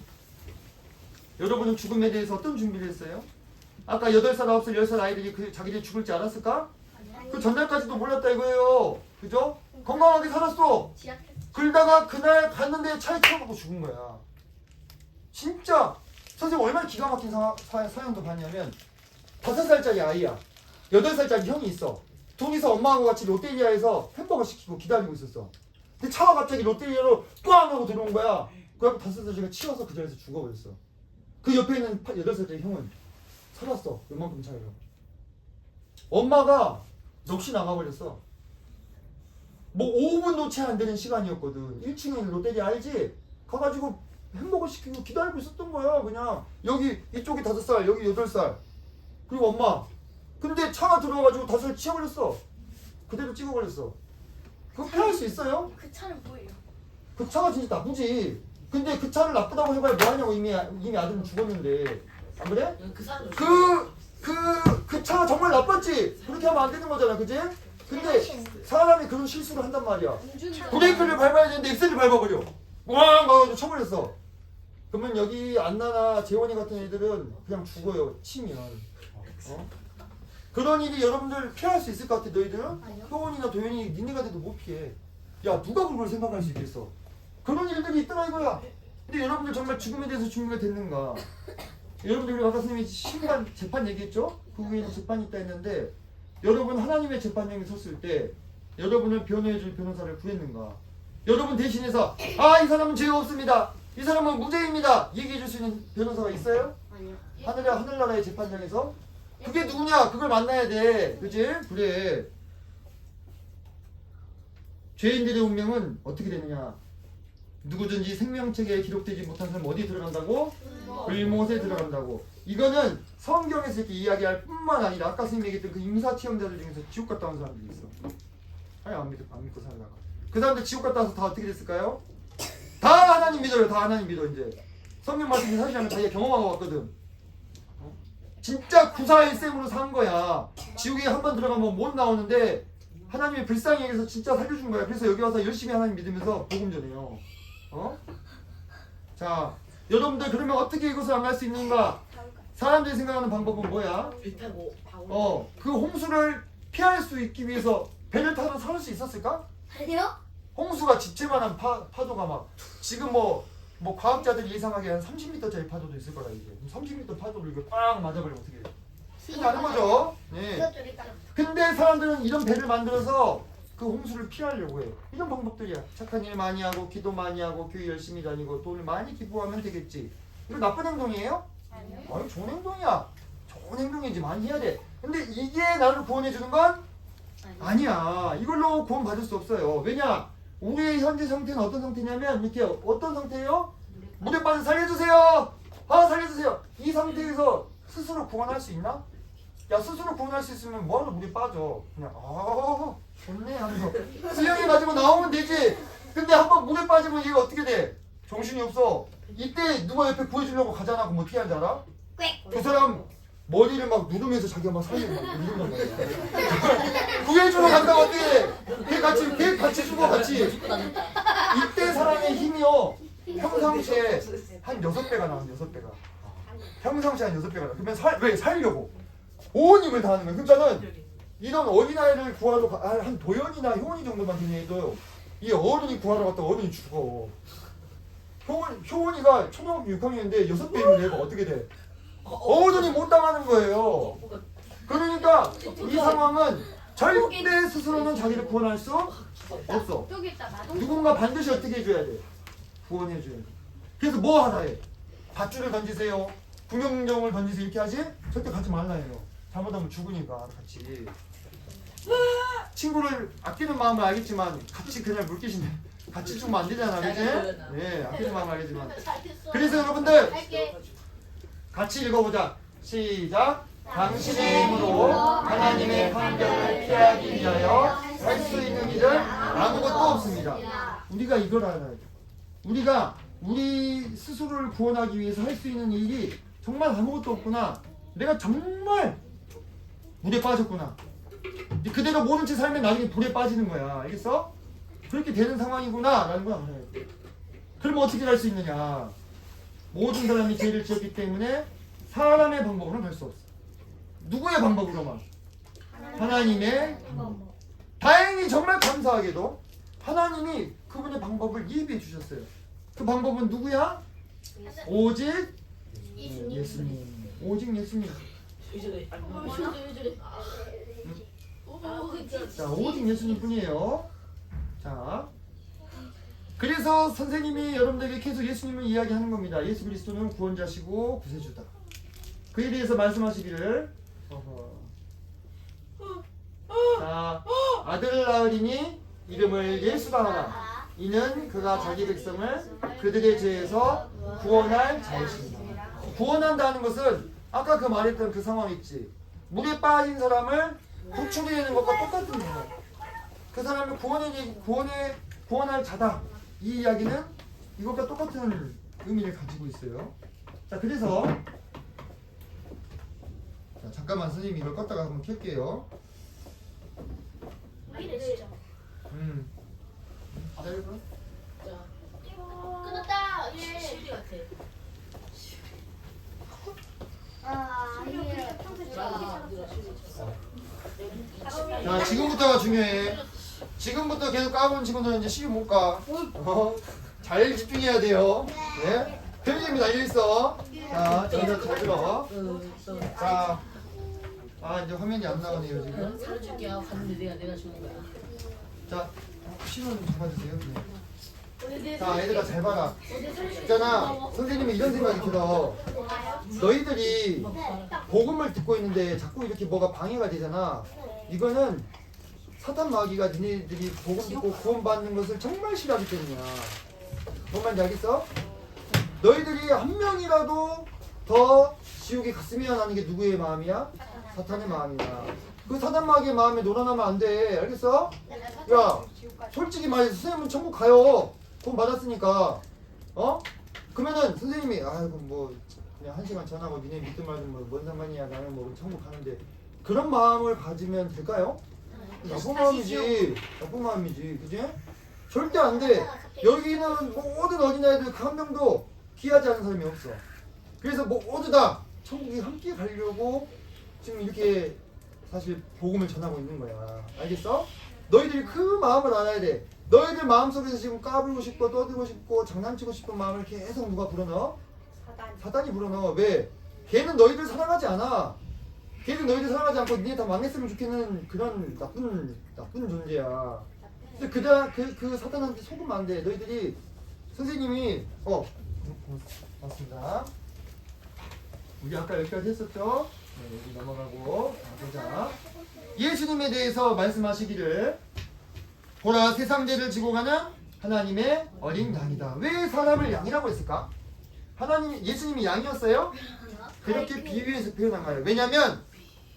여러분은 죽음에 대해서 어떤 준비를 했어요? 아까 8살, 9살, 10살 아이들이 자기들이 죽을지 알았을까? 그 전날까지도 몰랐다 이거예요. 그죠? 건강하게 살았어. 그러다가 그날 갔는데 차에 치여갖고 죽은 거야. 진짜 선생님 얼마나 기가 막힌 사연도 봤냐면 5살짜리 아이야. 8살짜리 형이 있어. 둘이서 엄마하고 같이 롯데리아에서 햄버거 시키고 기다리고 있었어. 근데 차가 갑자기 롯데리아로 뿌앙 하고 들어온 거야. 그래갖고 5살짜리가 치여서 그 자리에서 죽어버렸어. 그 옆에 있는 8살짜리 형은 살았어. 요만큼 차이로. 엄마가 넋이 나가버렸어. 뭐 5분도 채 안 되는 시간이었거든. 1층에 롯데리아 알지? 가가지고 햄버거 시키고 기다리고 있었던 거야. 그냥 여기 이쪽이 5살 여기 8살 그리고 엄마. 근데 차가 들어와가지고 5살 치워버렸어. 그대로 찍어버렸어. 그거 피할 수 있어요?
그 차는 뭐예요?
그 차가 진짜 나쁘지. 근데 그 차를 나쁘다고 해봐야 뭐하냐고. 이미 아들은 죽었는데. 안 그래?
그 사람
그 차가 정말 나빴지. 그렇게 하면 안 되는 거잖아, 그지? 근데 사람이 그런 실수를 한단 말이야. 브레이크를 밟아야 되는데 엑셀을 밟아버려. 왕 가가지고 쳐버렸어. 그러면 여기 안나나 재원이 같은 애들은 그냥 죽어요. 치면. 그런 일이 여러분들 피할 수 있을 것 같아. 너희들은? 효원이나 도현이 니네가 돼도 못 피해. 야, 누가 그걸 생각할 수 있겠어? 그런 일들이 있더라 이거야. 근데 여러분들 정말 죽음에 대해서 준비가 됐는가? 여러분들 우리 아까 선생님이 신반 재판 얘기했죠? 그 후에는 재판이 있다 했는데 여러분 하나님의 재판장에 섰을 때 여러분을 변호해줄 변호사를 구했는가? 여러분 대신해서 이 사람은 죄가 없습니다. 이 사람은 무죄입니다. 얘기해줄 수 있는 변호사가 있어요?
아니요.
하늘나라의 재판장에서? 그게 누구냐? 그걸 만나야 돼. 그지? 그래. 죄인들의 운명은 어떻게 되느냐? 누구든지 생명책에 기록되지 못한 사람 어디에 들어간다고? 불못에 들어간다고. 이거는 성경에서 이렇게 이야기할 뿐만 아니라 아까 선생님이 얘기했던 그 임사치형자들 중에서 지옥 갔다 온 사람들이 있어. 아니 안 믿고 살다가 그 사람들 지옥 갔다 와서 다 어떻게 됐을까요? 다 하나님 믿어요. 다 하나님 믿어. 이제 성경 말씀이 사실 하면 자기가 경험하고 왔거든. 진짜 구사일생으로 산 거야. 지옥에 한 번 들어가면 못 나오는데 하나님이 불쌍히 여기서 진짜 살려준 거야. 그래서 여기 와서 열심히 하나님 믿으면서 복음 전해요. 자, 여러분들 그러면 어떻게 이것을 안 할 수 있는가? 사람들이 생각하는 방법은 뭐야?
배 타고
그 홍수를 피할 수 있기 위해서 배를 타고 살 수 있었을까?
아니요?
홍수가 집채만한 파도가 막 지금 뭐 과학자들이 예상하기에 한 30m짜리 파도도 있을 거라 이제 30m 파도를 이거 꽉 맞아버리면 어떻게 돼? 생각하는 거죠. 네.
이것도 일단
근데 사람들은 이런 배를 만들어서 그 홍수를 피하려고 해. 이런 방법들이야. 착한 일 많이 하고 기도 많이 하고 교회 열심히 다니고 돈을 많이 기부하면 되겠지. 이거 나쁜 행동이에요?
아니요.
아니 좋은 행동이야. 좋은 행동이지 많이 해야 돼. 근데 이게 나를 구원해 주는 건 아니야. 이걸로 구원 받을 수 없어요. 왜냐? 우리의 현재 상태는 어떤 상태냐면 이렇게 어떤 상태예요? 물에 빠져 살려주세요. 살려주세요. 이 상태에서 스스로 구원할 수 있나? 야 스스로 구원할 수 있으면 뭐하러 물에 빠져. 그냥 좋네 하면서 수영해 가지고 나오면 되지. 근데 한번 물에 빠지면 얘가 어떻게 돼? 정신이 없어. 이때 누가 옆에 구해주려고 가잖아. 그럼 어떻게 하는지 알아? 그 사람 머리를 막 누르면서 자기가 막 살려고 막 누른단 말이야. 구해주러 간다고 어떻게 해? 걔 같이 죽어 같이. 이때 사람의 힘이요 평상시에 한 6배가 나온다. 6배가. 평상시에 한 6배가 나. 그러면 왜 살려고? 온 힘을 다하는 거야. 그러니까는 이런 어린아이를 구하러 한 도연이나 효원이 정도만 되는 애도 이 어른이 구하러 갔다 어른이 죽어. 효원이가 초등학교 6학년인데 6배이면 얘가 어떻게 돼? 어른이 못 당하는 거예요. 그러니까 이 상황은 절대 스스로는 자기를 구원할 수 없어. 누군가 반드시 어떻게 해줘야 돼? 구원해줘야 돼. 그래서 뭐 하나 해? 밧줄을 던지세요. 구명정을 던지세요. 이렇게 하지? 절대 가지 말라 해요. 잘못하면 죽으니까 같이. 친구를 아끼는 마음은 알겠지만 같이 그냥 물귀신데 같이 죽으면 안 되잖아. 그치? 네, 아끼는 마음은 알겠지만. 그래서 여러분들 같이 읽어보자. 시작. 당신의 힘으로 하나님의 판결을 피하기 위하여 할 수 있는 일은 아무것도 없습니다. 우리가 이걸 알아야 돼. 우리가 우리 스스로를 구원하기 위해서 할 수 있는 일이 정말 아무것도 없구나. 내가 정말 물에 빠졌구나. 그대로 모른 채 살면 나중에 불에 빠지는 거야. 알겠어? 그렇게 되는 상황이구나 라는 걸 알아야 돼. 그러면 어떻게 할 수 있느냐? 모든 사람이 죄를 지었기 때문에 사람의 방법으로는 할 수 없어. 누구의 방법으로만? 하나님의 방법. 다행히 정말 감사하게도 하나님이 그분의 방법을 예비해 주셨어요. 그 방법은 누구야? 오직 예수님. 오직 예수님. 자, 오직 예수님 뿐이에요. 자, 그래서 선생님이 여러분들에게 계속 예수님을 이야기하는 겁니다. 예수 그리스도는 구원자시고 구세주다. 그에 대해서 말씀하시기를 자, 아들을 낳으리니 이름을 예수라 하라. 이는 그가 자기 백성을 그들의 죄에서 구원할 자이십니다. 구원한다는 것은 아까 그 말했던 그 상황 있지. 물에 빠진 사람을 구출해내는 것과 똑같은 거예요. 그 사람을 구원할 자다. 이 이야기는 이것과 똑같은 의미를 가지고 있어요. 자, 그래서 자, 잠깐만 선생님이 이걸 껐다가 한번 켤게요. 기다려봐.
자,
끊었다. 예.
시리 같아.
아, 예.
자, 지금부터가 중요해. 지금부터 계속 까보는 친구들은 이제 시험 못 가. 잘 집중해야 돼요. 네. 편집입니다. 이리 있어. 자, 저기서 잘 들어. 자, 이제 화면이 안 나오네요 지금.
사줄게요. 갔는데 내가 주는 거야.
자, 신호 좀 잡아주세요. 네. 자, 얘들아 잘 봐라. 있잖아, 선생님이 이런 생각이 들어. 너희들이 복음을 듣고 있는데 자꾸 이렇게 뭐가 방해가 되잖아. 이거는 사탄 마귀가 니네들이 복음 듣고 구원받는 것을 정말 싫어하기 때문이야. 뭔 말인지 알겠어? 너희들이 한 명이라도 더 지옥에 갔으면 하는 게 누구의 마음이야? 사탄의 마음이야. 그 사탄 마귀의 마음에 놀아나면 안 돼. 알겠어? 야, 솔직히 말해서 선생님은 천국 가요. 돈 받았으니까. 그러면은 선생님이 아이고 뭐 그냥 1시간 전하고 니네 믿든 말든 뭐 뭔 상관이야. 나는 뭐 천국 가는데 그런 마음을 가지면 될까요? 나쁜 마음이지. 나쁜 마음이지. 그지? 절대 안 돼. 여기는 모든 어린아이들 그 한 명도 귀하지 않은 사람이 없어. 그래서 모두 다 천국에 함께 가려고 지금 이렇게 사실 복음을 전하고 있는 거야. 알겠어? 너희들이 그 마음을 알아야 돼. 너희들 마음속에서 지금 까불고 싶고 떠들고 싶고 장난치고 싶은 마음을 계속 누가 불어넣어? 사단이 불어넣어. 왜? 걔는 너희들 사랑하지 않아. 걔는 너희들 사랑하지 않고 니네 다 망했으면 좋겠는 그런 나쁜 존재야. 근데 그 사단한테 속으면 안 돼. 너희들이 선생님이 맞습니다. 우리 아까 여기까지 했었죠? 네, 여기 넘어가고 보자. 예수님에 대해서 말씀하시기를 보라 세상 죄를 지고 가는 하나님의 어린 양이다. 왜 사람을 양이라고 했을까? 예수님이 양이었어요? 그렇게 비유해서 표현한 거예요. 왜냐면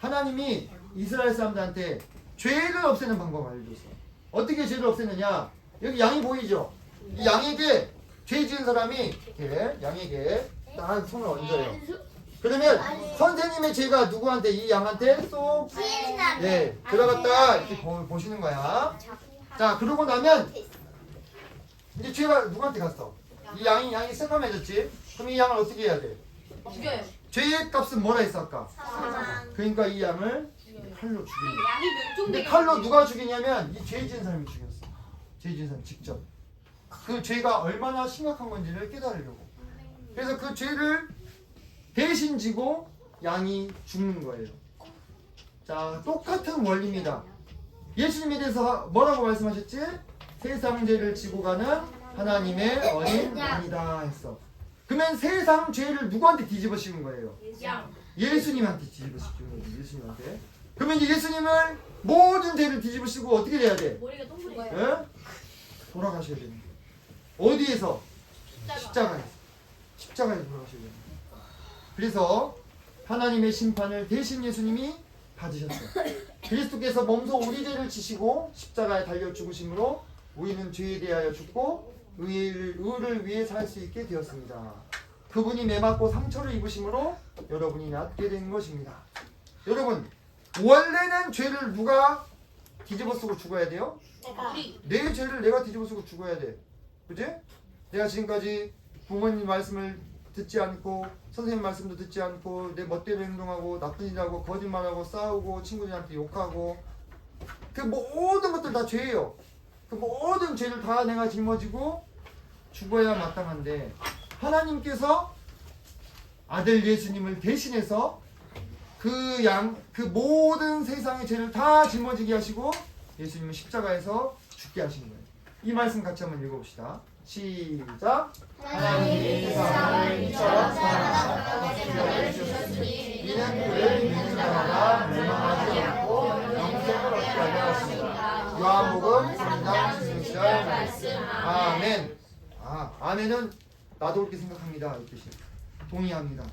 하나님이 이스라엘 사람들한테 죄를 없애는 방법을 알려줬어. 어떻게 죄를 없애느냐? 여기 양이 보이죠? 이 양에게 죄 지은 사람이 이렇게 양에게 딱 손을 얹어요. 그러면 선생님의 죄가 누구한테? 이 양한테 쏙 들어갔다 이렇게 보시는 거야. 자, 그러고 나면 이제 죄가 누구한테 갔어? 이 양이 새까매졌지? 그럼 이 양을 어떻게 해야 돼?
죽여요.
죄의 값은 뭐라 했어 아까? 그러니까 이 양을 칼로 죽이는 거야.
양이
근데
멸종되게.
칼로 누가 죽이냐면 이 죄 지은 사람이 죽였어. 죄 지은 사람 직접. 그 죄가 얼마나 심각한 건지를 깨달으려고. 그래서 그 죄를 대신 지고 양이 죽는 거예요. 자, 똑같은 원리입니다. 예수님에 대해서 뭐라고 말씀하셨지? 세상 죄를 지고 가는 하나님의 어린 양이다 했어. 그러면 세상 죄를 누구한테 뒤집어 씌운 거예요?
양.
예수님한테 뒤집어 씌운 거예요. 예수님한테. 그러면 이제 예수님을 모든 죄를 뒤집어 씌고 어떻게 돼야 돼?
머리가 동그래.
예? 돌아가셔야 되는 거예요. 어디에서? 십자가에서. 십자가에서 돌아가셔야 되는 거예요. 그래서 하나님의 심판을 대신 예수님이 받으셨어요. 그리스도께서 몸소 우리 죄를 지시고 십자가에 달려 죽으심으로 우리는 죄에 대하여 죽고 의를 위해 살 수 있게 되었습니다. 그분이 매맞고 상처를 입으심으로 여러분이 낫게 된 것입니다. 여러분, 원래는 죄를 누가 뒤집어 쓰고 죽어야 돼요?
우리.
내 죄를 내가 뒤집어 쓰고 죽어야 돼. 그치? 내가 지금까지 부모님 말씀을 듣지 않고 선생님 말씀도 듣지 않고 내 멋대로 행동하고 나쁜 일하고 거짓말하고 싸우고 친구들한테 욕하고 그 모든 것들 다 죄예요. 그 모든 죄를 다 내가 짊어지고 죽어야 마땅한데 하나님께서 아들 예수님을 대신해서 그 모든 세상의 죄를 다 짊어지게 하시고 예수님은 십자가에서 죽게 하신 거예요. 이 말씀 같이 한번 읽어봅시다. 시작.
하나님이 세상을 이처럼 사랑하사 주셨으니
이는 그를 믿는 자마다 멸망하지 않고 영생을 얻게 하려 하십니다. 요한복음 3장 16절 말씀. 아멘. 아멘은 나도 그렇게 생각합니다. 이 뜻이에요. 동의합니다.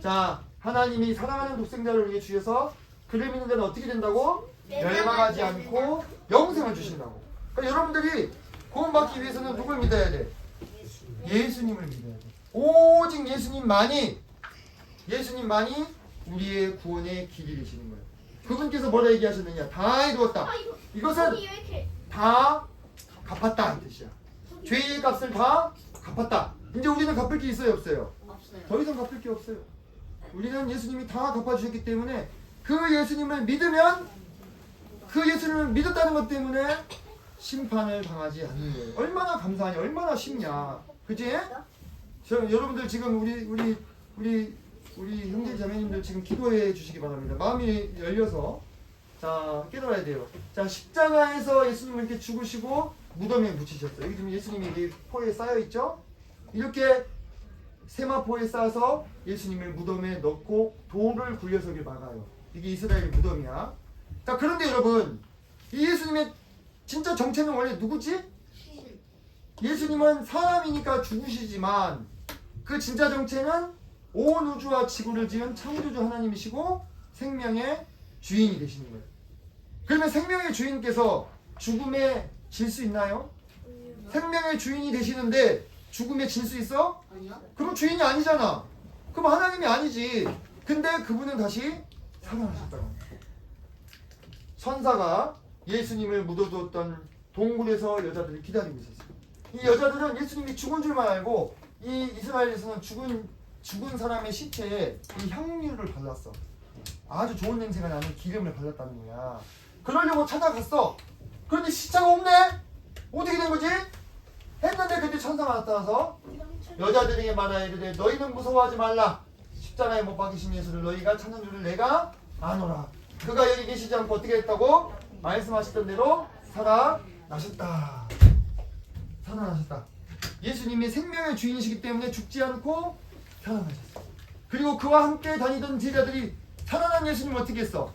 자, 하나님이 사랑하는 독생자를 위해 주셔서 그를 믿는 자는 어떻게 된다고? 멸망하지 않고 영생을 주신다고. 그러니까 여러분들이 구원받기 위해서는 누굴 믿어야 돼? 예수님을 믿어야 돼. 오직 예수님만이 우리의 구원의 길이 되시는 거예요. 그분께서 뭐라 얘기하셨느냐? 다 이루었다. 이것은
왜 이렇게
다 갚았다 이 뜻이야. 죄의 값을 다 갚았다. 이제 우리는 갚을 게 있어요, 없어요?
없어요.
더 이상 갚을 게 없어요. 우리는 예수님이 다 갚아주셨기 때문에 그 예수님을 믿으면 그 예수님을 믿었다는 것 때문에 심판을 당하지 않는 거예요. 얼마나 감사하냐, 얼마나 쉽냐, 그지? 여러분들 지금 우리 형제 자매님들 지금 기도해 주시기 바랍니다. 마음이 열려서 자 깨달아야 돼요. 자 십자가에서 예수님을 이렇게 죽으시고 무덤에 묻히셨어요. 여기 지금 예수님이 이렇게 포에 쌓여 있죠? 이렇게 세마포에 싸서 예수님을 무덤에 넣고 돌을 굴려서길 막아요. 이게 이스라엘 무덤이야. 자 그런데 여러분 이 예수님의 진짜 정체는 원래 누구지? 예수님은 사람이니까 죽으시지만 그 진짜 정체는 온 우주와 지구를 지은 창조주 하나님이시고 생명의 주인이 되시는 거예요. 그러면 생명의 주인께서 죽음에 질 수 있나요? 생명의 주인이 되시는데 죽음에 질 수 있어?
아니요.
그럼 주인이 아니잖아. 그럼 하나님이 아니지. 근데 그분은 다시 살아나셨다고 합니다. 천사가 예수님을 묻어두었던 동굴에서 여자들이 기다리고 있었어요. 이 여자들은 예수님이 죽은 줄만 알고 이 이스라엘에서는 죽은 사람의 시체에 이 향유를 발랐어. 아주 좋은 냄새가 나는 기름을 발랐다는 거야. 그러려고 찾아갔어. 그런데 시체가 없네? 어떻게 된 거지? 했는데 그때 천사가 나타나서 여자들에게 말하여 이르되 너희는 무서워하지 말라. 십자가에 못 박히신 예수를 너희가 찾는 줄을 내가 아노라. 그가 여기 계시지 않고 어떻게 했다고? 말씀하셨던 대로 살아나셨다. 살아나셨다. 예수님이 생명의 주인이시기 때문에 죽지 않고 살아나셨어. 그리고 그와 함께 다니던 제자들이 살아난 예수님을 어떻게 했어?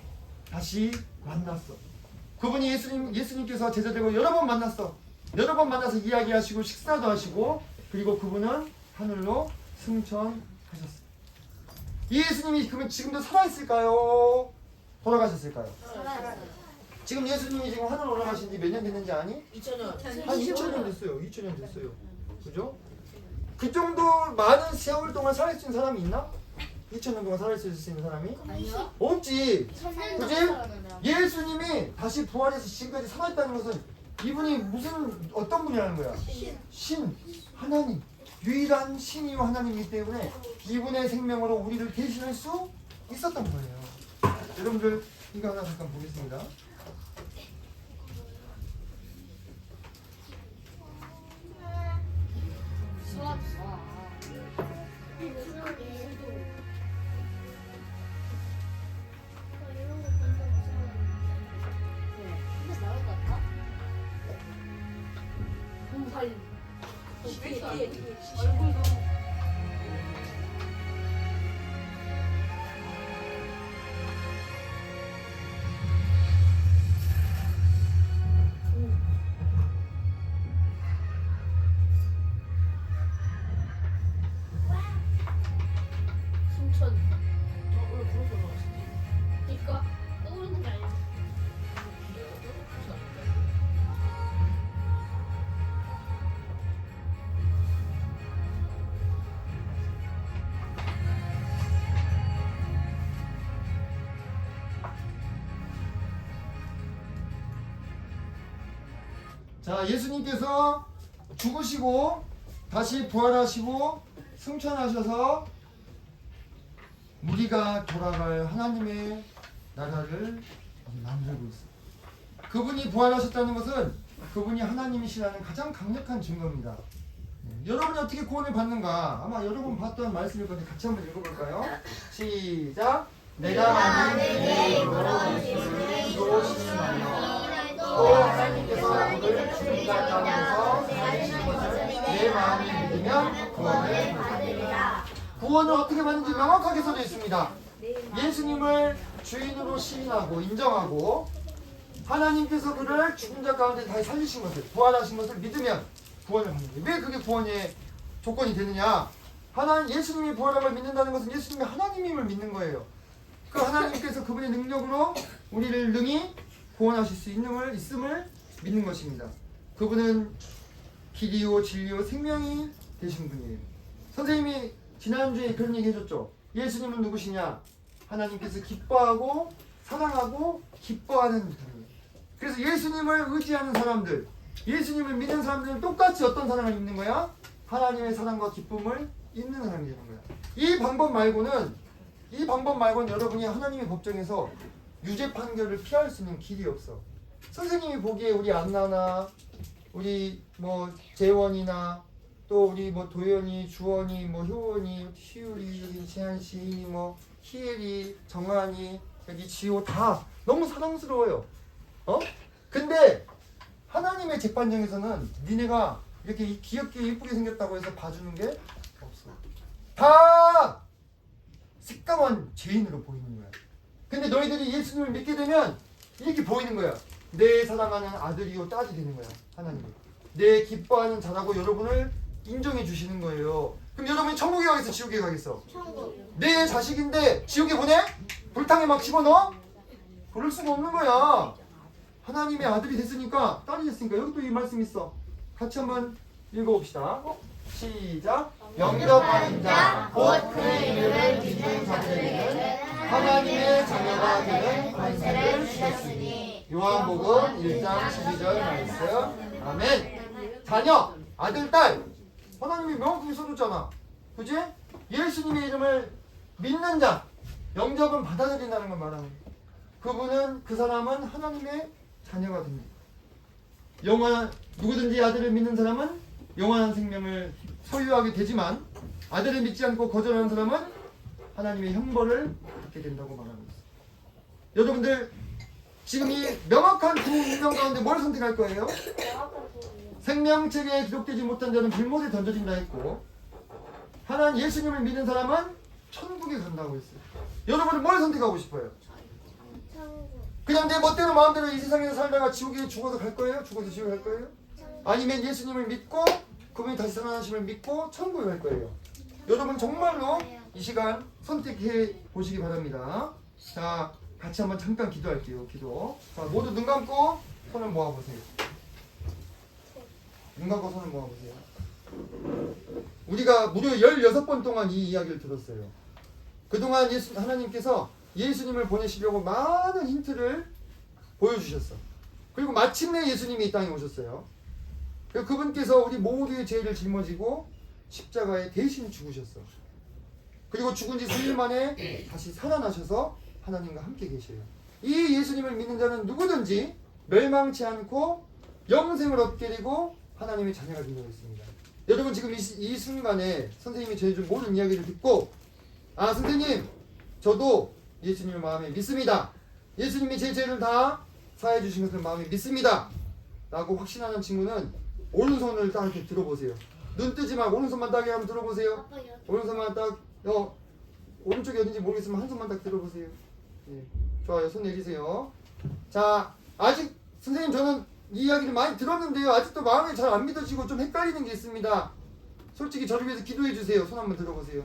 다시 만났어. 그분이 예수님께서 제자들과 여러 번 만났어. 여러 번 만나서 이야기하시고 식사도 하시고 그리고 그분은 하늘로 승천하셨어. 이 예수님이 그러면 지금도 살아있을까요? 돌아가셨을까요? 지금 예수님이 지금 하늘 올라가신 지 몇 년 됐는지 아니?
2000년.
한 2000년 됐어요. 2000년 됐어요. 그죠? 그 정도 많은 세월 동안 살아있을 수 있는 사람이 있나? 2000년 동안 살아있을 수 있는 사람이?
아니요.
없지.
천년
그지?
살아나면
예수님이 다시 부활해서 지금까지 살아있다는 것은 이분이 무슨 어떤 분이라는 거야? 신, 하나님, 유일한 신이요 하나님이기 때문에 이분의 생명으로 우리를 대신할 수 있었던 거예요. 여러분들 이거 하나 잠깐 보겠습니다.
승천. 원래 부르서 올라가시지.
이거 떠오르는 게 아니야.
자, 예수님께서 죽으시고 다시 부활하시고 승천하셔서 우리가 돌아갈 하나님의 나라를 만들고 있어요. 그분이 부활하셨다는 것은 그분이 하나님이시라는 가장 강력한 증거입니다. 여러분이 어떻게 구원을 받는가? 아마 여러분 봤던 말씀일 건데 같이 한번 읽어볼까요? 시작! 내가 만든 내 이름으로 예수를 기도시키며 또 하나님께서 그를 죽은 자 가운데서 살리신 것을 내 마음이 믿으면 구원을 받으리라. 구원을 어떻게 받는지 명확하게 써져 있습니다. 예수님을 주인으로 시인하고 인정하고 하나님께서 그를 죽은 자 가운데 다시 살리신 것을 부활하신 것을 믿으면 구원을 받는 거예요. 왜 그게 구원의 조건이 되느냐? 예수님이 부활한 걸 믿는다는 것은 예수님이 하나님임을 믿는 거예요. 그 하나님께서 그분의 능력으로 우리를 능히 구원하실 수 있음을 믿는 것입니다. 그분은 길이요 진리요 생명이 되신 분이에요. 선생님이 지난주에 그런 얘기 해줬죠. 예수님은 누구시냐? 하나님께서 기뻐하고 사랑하고 기뻐하는 분이에요. 그래서 예수님을 의지하는 사람들, 예수님을 믿는 사람들은 똑같이 어떤 사랑을 입는 거야? 하나님의 사랑과 기쁨을 입는 사람이 되는 거야. 이 방법 말고는 여러분이 하나님의 법정에서 유죄 판결을 피할 수 있는 길이 없어. 선생님이 보기에 우리 안나나 우리 뭐 재원이나 또 우리 뭐 도연이, 주원이, 뭐 효원이, 희율이, 재한씨, 뭐 희엘이, 정한이, 여기 지호 다 너무 사랑스러워요. 근데 하나님의 재판정에서는 니네가 이렇게 귀엽게 예쁘게 생겼다고 해서 봐주는 게 없어. 다 새까만 죄인으로 보이는 거야. 근데 너희들이 예수님을 믿게 되면 이렇게 보이는 거야. 내 사랑하는 아들이요 딸이 되는 거야. 하나님이 내 기뻐하는 자라고 여러분을 인정해 주시는 거예요. 그럼 여러분이 천국에 가겠어 지옥에 가겠어?
천국.
내 자식인데 지옥에 보내? 불탕에 막 집어넣어? 그럴 수가 없는 거야. 하나님의 아들이 됐으니까 딸이 됐으니까. 여기 또 이 말씀 있어. 같이 한번 읽어봅시다. 시작. 영접하는 자 곧 그의 이름을 믿는 자들에게는 하나님의 자녀가 되는 권세를 주셨으니. 요한복음 1장 12절 말씀. 아멘. 자녀, 아들, 딸. 하나님이 명확하게 써줬잖아. 그지? 예수님의 이름을 믿는 자, 영접은 받아들인다는 걸 말하는 거야. 그분은, 그 사람은 하나님의 자녀가 됩니다. 누구든지 아들을 믿는 사람은 영원한 생명을 소유하게 되지만 아들을 믿지 않고 거절하는 사람은 하나님의 형벌을 받게 된다고 말하는 거예요. 여러분들 지금 이 명확한 두 운명 가운데 뭘 선택할 거예요? 생명책에 기록되지 못한 자는 불못에 던져진다 했고, 하나님 예수님을 믿는 사람은 천국에 간다고 했어요. 여러분은 뭘 선택하고 싶어요? 그냥 내 멋대로 마음대로 이 세상에서 살다가 지옥에 죽어서 갈 거예요? 죽어서 지옥에 갈 거예요? 아니면 예수님을 믿고 그분이 다시 살아나심을 믿고 천국에 갈 거예요? 여러분 정말로 이 시간 선택해 보시기 바랍니다. 자, 같이 한번 잠깐 기도할게요. 기도. 자, 모두 눈 감고 손을 모아보세요. 눈 감고 손을 모아보세요. 우리가 무려 16번 동안 이 이야기를 들었어요. 그동안 하나님께서 예수님을 보내시려고 많은 힌트를 보여주셨어. 그리고 마침내 예수님이 이 땅에 오셨어요. 그분께서 우리 모두의 죄를 짊어지고 십자가에 대신 죽으셨어. 그리고 죽은 지 3일 만에 다시 살아나셔서 하나님과 함께 계셔요. 이 예수님을 믿는 자는 누구든지 멸망치 않고 영생을 얻게 되고 하나님의 자녀가 된다고 했습니다. 여러분 지금 이 순간에 선생님이 전해준 모든 이야기를 듣고, 아 선생님 저도 예수님을 마음에 믿습니다. 예수님이 제 죄를 다 사해 주신 것을 마음에 믿습니다. 라고 확신하는 친구는 오른손을 딱 이렇게 들어보세요. 눈 뜨지 말고 오른손만 딱 한번 들어보세요. 오른손만 딱, 오른쪽이 어딘지 모르겠으면 한 손만 딱 들어보세요. 네. 좋아요. 손 내리세요. 자, 아직 선생님 저는 이 이야기를 많이 들었는데요. 아직도 마음이 잘 안 믿어지고 좀 헷갈리는 게 있습니다. 솔직히 저를 위해서 기도해 주세요. 손 한번 들어보세요.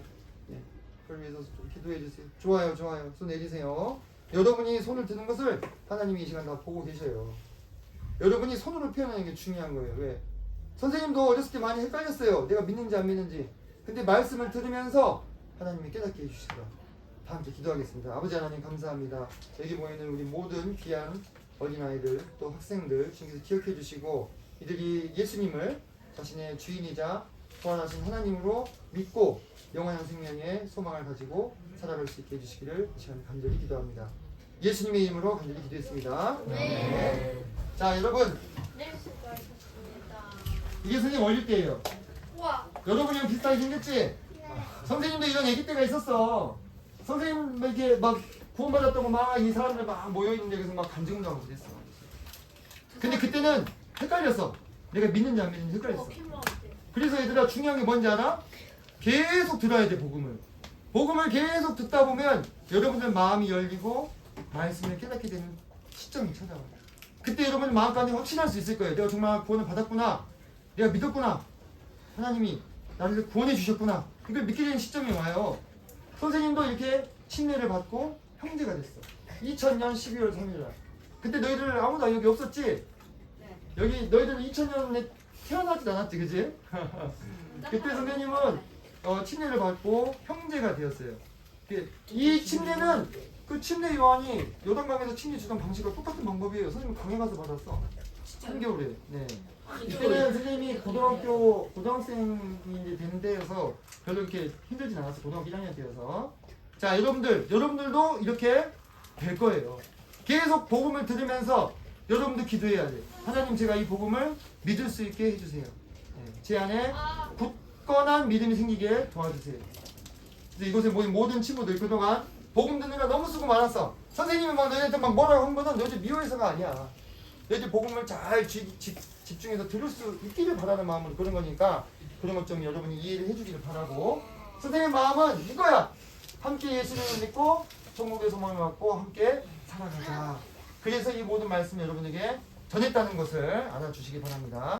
네. 저를 위해서 좀 기도해 주세요. 좋아요. 좋아요. 손 내리세요. 여러분이 손을 드는 것을 하나님이 이 시간 다 보고 계셔요. 여러분이 손으로 표현하는 게 중요한 거예요. 왜? 선생님도 어렸을 때 많이 헷갈렸어요. 내가 믿는지 안 믿는지. 근데 말씀을 들으면서 하나님이 깨닫게 해주시더라. 다 함께 기도하겠습니다. 아버지 하나님 감사합니다. 여기 모이는 우리 모든 귀한 어린아이들 또 학생들 주님께서 기억해 주시고 이들이 예수님을 자신의 주인이자 구원하신 하나님으로 믿고 영원한 생명의 소망을 가지고 살아갈 수 있게 해주시기를 이 시간 간절히 기도합니다. 예수님의 이름으로 간절히 기도했습니다.
네.
자 여러분,
네, 수고하셨습니다.
이게 선생님 어릴 때예요.
우와.
여러분이랑 비슷하게 생겼지? 선생님도 이런 애기 때가 있었어. 선생님 이렇게 막 구원받았다고 막 이 사람들 막 모여있는데 그래서 막 간증도 그랬어. 근데 그때는 헷갈렸어. 내가 믿는지 안 믿는지 헷갈렸어. 그래서 얘들아 중요한 게 뭔지 알아? 계속 들어야 돼. 복음을 계속 듣다 보면 여러분들 마음이 열리고 말씀을 깨닫게 되는 시점이 찾아와요. 그때 여러분 마음 가운데 확신할 수 있을 거예요. 내가 정말 구원을 받았구나. 내가 믿었구나. 하나님이 나를 구원해 주셨구나. 이걸 믿게 되는 시점이 와요. 선생님도 이렇게 침례를 받고 형제가 됐어. 2000년 12월 3일날. 그때 너희들 아무도 여기 없었지? 여기 너희들 2000년에 태어나지도 않았지, 그지? 그때 선생님은 침례를 받고 형제가 되었어요. 이 침례는 그 침례 요한이 요단강에서 침례 주던 방식과 똑같은 방법이에요. 선생님 강에 가서 받았어. 3개월에. 네. 이때는 선생님이 고등학생이 이제 되는 때여서 별로 이렇게 힘들진 않았어. 고등학교 1학년 때여서. 자, 여러분들도 이렇게 될 거예요. 계속 복음을 들으면서 여러분도 기도해야 돼. 하나님, 제가 이 복음을 믿을 수 있게 해주세요. 네. 제 안에 굳건한 믿음이 생기게 도와주세요. 그래서 이곳에 모인 모든 친구들 그동안 복음 듣느라 너무 수고 많았어. 선생님이 막 너희한테 막 뭐라고 한 거는 너희들 미워해서가 아니야. 너희들 복음을 잘 집중해서 들을 수 있기를 바라는 마음으로 그런 거니까 그런 것 좀 여러분이 이해를 해주기를 바라고, 선생님 마음은 이거야. 함께 예수님을 믿고 천국의 소망을 갖고 함께 살아가자. 그래서 이 모든 말씀 여러분에게 전했다는 것을 알아주시기 바랍니다.